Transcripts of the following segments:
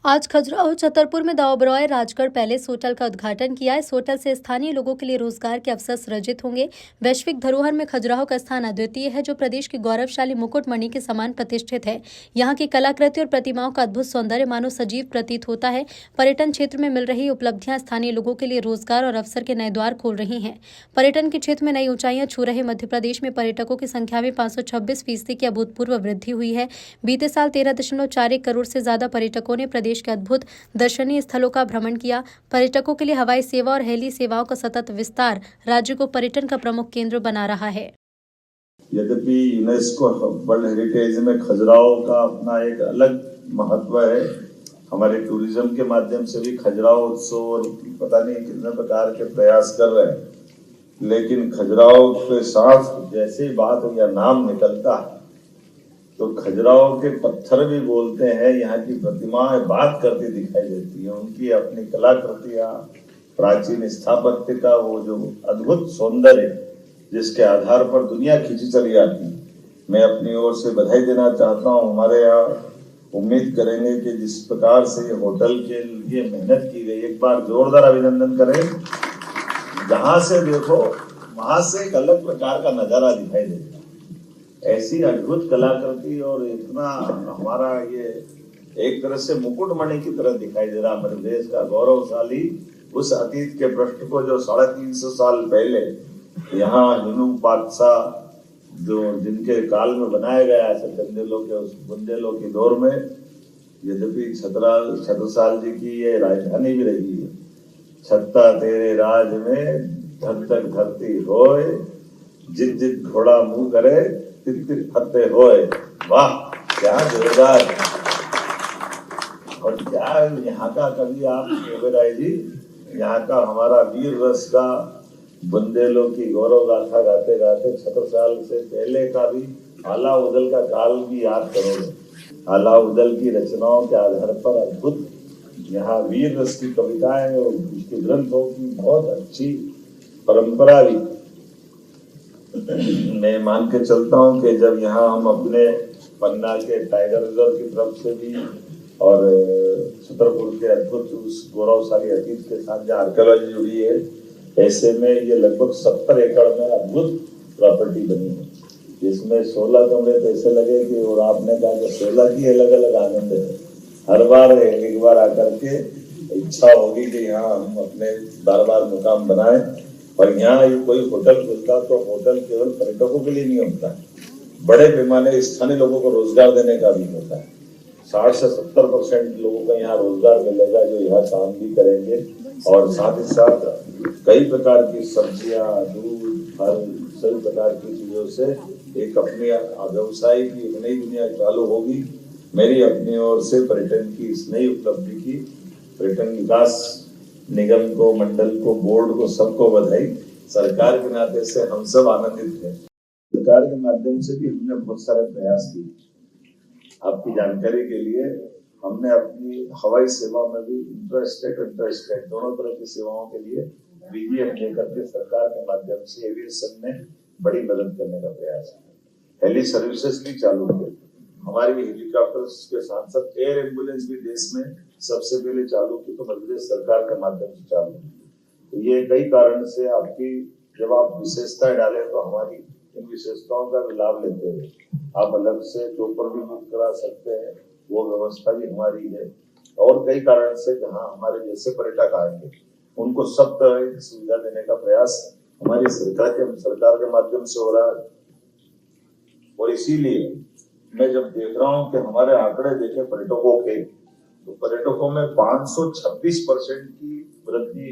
आज खजुराहो छतरपुर में दाऊबरॉय Rajgarh palace hotel का उद्घाटन किया। इस होटल से स्थानीय लोगों के लिए रोजगार के अवसर सृजित होंगे। वैश्विक धरोहर में खजुराहो का स्थान अद्वितीय है, जो प्रदेश की गौरवशाली मुकुटमणि के समान प्रतिष्ठित है। यहाँ की कलाकृति और प्रतिमाओं का अद्भुत सौंदर्य मानो सजीव प्रतीत होता है। पर्यटन क्षेत्र में मिल रही उपलब्धियां स्थानीय लोगों के लिए रोजगार और अवसर के नए द्वार खोल रही हैं। पर्यटन के क्षेत्र में नई ऊंचाइयां छू रहे मध्य प्रदेश में पर्यटकों की संख्या में 526% की अभूतपूर्व वृद्धि हुई है। बीते साल 13.41 करोड़ से ज्यादा पर्यटकों ने प्रदेश के अद्भुत दर्शनीय स्थलों का भ्रमण किया। पर्यटकों के लिए हवाई सेवा और हेली सेवाओं का सतत विस्तार राज्य को पर्यटन का प्रमुख केंद्र बना रहा है। यद्यपि यूनेस्को वर्ल्ड हेरिटेज में खजुराहो का अपना एक अलग महत्व है, हमारे टूरिज्म के माध्यम से भी खजुराहो उत्सव और पता नहीं कितने प्रकार के प्रयास कर रहे हैं, लेकिन खजुराहो के साथ जैसे बात या नाम निकलता है तो खजुराहो के पत्थर भी बोलते हैं। यहाँ की प्रतिमाएं बात करती दिखाई देती है। उनकी अपनी कलाकृतियां, प्राचीन स्थापत्य का वो जो अद्भुत सौंदर्य जिसके आधार पर दुनिया खींची चली आती है। मैं अपनी ओर से बधाई देना चाहता हूँ। हमारे यहाँ उम्मीद करेंगे कि जिस प्रकार से ये होटल के लिए मेहनत की गई, एक बार जोरदार अभिनंदन करें। जहां से देखो वहां से एक अलग प्रकार का नजारा दिखाई देता है। ऐसी अद्भुत कलाकृति और इतना हमारा ये एक तरह से मुकुटमणि की तरह दिखाई दे रहा हमारे देश का गौरवशाली उस अतीत के पृष्ठ को जो 350 साल पहले यहाँ हिंदू बादशाह जो जिनके काल में बनाया गया है, बुंदेलों के दौर में। यद्यपि छत्रसाल जी की ये राजधानी भी रही है। छत्ता तेरे राज में धक धक धरती होए, जित जित घोड़ा मुंह करे तिर तिर फते होए। वाह, क्या जोरदार। और क्या यहाँ का कवि आप राय जी, यहाँ का हमारा वीर रस का बुंदेलों की गौरव गाथा गाते गाते छत्रसाल से पहले का भी अलाउद्दीन का काल भी याद करोगे। अलाउद्दीन की रचनाओं के आधार पर अद्भुत यहाँ वीर रस की कविताएं और उसके ग्रंथों की बहुत अच्छी परंपरा भी मैं मान के चलता हूँ कि जब यहाँ हम अपने पन्ना के टाइगर रिजर्व की तरफ से भी और छतरपुर के अद्भुत उस गौरवशाली अतीत के साथ जहाँ आर्कियोलॉजी जुड़ी है, ऐसे में ये लगभग 70 एकड़ में अद्भुत प्रॉपर्टी बनी है, जिसमें 16 कमरे तो ऐसे लगे कि, और आपने कहा कि 16 की अलग अलग आनंद है। हर बार एक बार आकर के इच्छा होगी कि यहाँ हम अपने बार बार मुकाम बनाए। और यहाँ कोई होटल खुलता तो होटल केवल पर्यटकों के लिए नहीं होता है, बड़े पैमाने स्थानीय लोगों को रोजगार देने का भी होता है। 60 से 70% लोगों का यहाँ रोजगार मिलेगा, जो यहाँ काम भी करेंगे। और साथ ही साथ कई प्रकार की सब्जियां, दूध, फल, सभी प्रकार की चीजों से एक अपनी व्यवसाय की एक नई दुनिया चालू होगी। मेरी अपनी ओर से पर्यटन की इस नई उपलब्धि की पर्यटन विकास निगम को, मंडल को, बोर्ड को, सबको बधाई। सरकार के नाते से हम सब आनंदित हैं। सरकार के माध्यम से भी हमने बहुत सारे प्रयास किए। आपकी जानकारी के लिए हमने अपनी हवाई सेवा में भी इंटरस्टेट दोनों तरह की सेवाओं के लिए VGF लेकर के सरकार के माध्यम से एविएशन में बड़ी मदद करने का प्रयास किया। हेली सर्विसेज भी चालू की। हमारी हेलीकॉप्टर्स के साथ साथ एयर एम्बुलेंस भी देश में सबसे पहले चालू की, तो मध्य प्रदेश सरकार के माध्यम से चालू की। तो ये कई कारण से आपकी जब आप विशेषताएं डालें तो हमारी इन विशेषताओं का भी लाभ लेते हैं। आप अलग से चौपर भी बुक करा सकते हैं, वो व्यवस्था भी हमारी है। और कई कारण से जहाँ हमारे जैसे पर्यटक आएंगे उनको सब तरह की सुविधा देने का प्रयास हमारी सरकार के माध्यम से हो रहा है। और इसीलिए मैं जब देख रहा हूँ कि हमारे आंकड़े देखे पर्यटकों के, तो पर्यटकों में 526% की वृद्धि,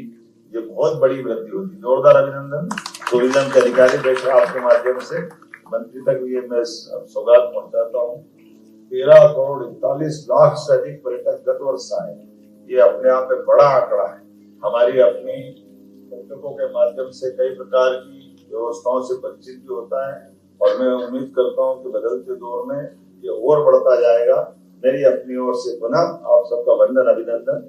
ये बहुत बड़ी वृद्धि होती है। जोरदार अभिनंदन। टूरिज्म के अधिकारी देख रहे आपके माध्यम से मंत्री तक ये मैं सौगात पहुंचाता हूँ। 13,41,00,000 से अधिक पर्यटक गत वर्ष आए। ये अपने आप में बड़ा आंकड़ा है। हमारी अपनी पर्यटकों के माध्यम से कई प्रकार की व्यवस्थाओं से परिचित भी होता है, और मैं उम्मीद करता हूं कि बदलते दौर में ये और बढ़ता जाएगा। मेरी अपनी ओर से पुनः आप सबका वंदन, अभिनंदन।